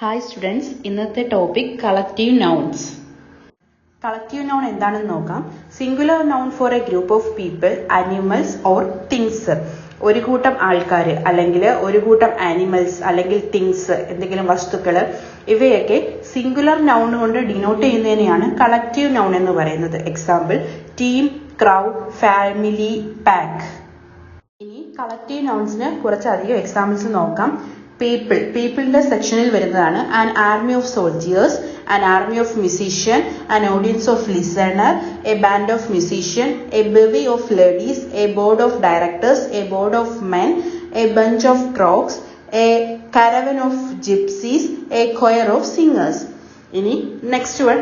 Hi students, ഇന്നത്തെ topic collective nouns. Collective noun എന്താണെന്ന് നോക്കാം. Singular noun for a group of people, animals or things. ഒരു കൂട്ടം ആൾക്കാർ അല്ലെങ്കിൽ ഒരു കൂട്ടം ആനിമൽസ് അല്ലെങ്കിൽ തിങ്സ്, എന്തെങ്കിലും വസ്തുക്കൾ, ഇവയൊക്കെ സിംഗുലർ നൗൺ കൊണ്ട് ഡിനോട്ട് ചെയ്യുന്നതിനെയാണ് കളക്റ്റീവ് നൗൺ എന്ന് പറയുന്നത്. Example team, crowd, family, pack. ഇനി കളക്റ്റീവ് നൗൺസിന് കുറച്ചധികം എക്സാമ്പിൾസ് നോക്കാം. പീപ്പിളിന്റെ സെക്ഷനിൽ വരുന്നതാണ് an army of soldiers, an army of musician, an audience of listener, a band of musician, a bevy of ladies, a board of directors, a board of men, a bunch of crooks, a caravan of gypsies, a choir of singers. ഇനി next one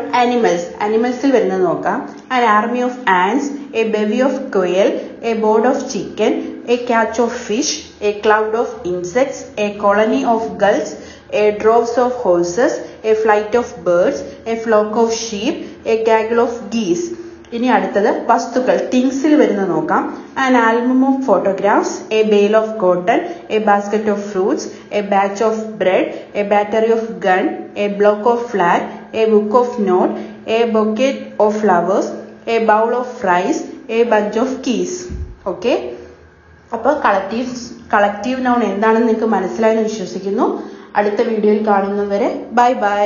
ആനിമൽസിൽ വരുന്നത് നോക്കാം. An army of ants, a bevy of quail, a board of chicken, a catch of fish, a cloud of insects, a colony of gulls, a droves of horses, a flight of birds, a flock of sheep, a gaggle of geese. ഇനി അടുത്തത് വസ്തുക്കൾ, തിങ്സിൽ വരുന്ന നോക്കാം. An album of photographs, a bale of cotton, a basket of fruits, a batch of bread, a battery of gun, a block of flag, a book of note, a bouquet of flowers, a bowl of rice, a bunch of keys. Okay, അപ്പോൾ collective noun എന്താണെന്ന് നിങ്ങൾക്ക് മനസ്സിലായെന്ന് വിശ്വസിക്കുന്നു. അടുത്ത വീഡിയോയിൽ കാണുന്നവരെ bye bye.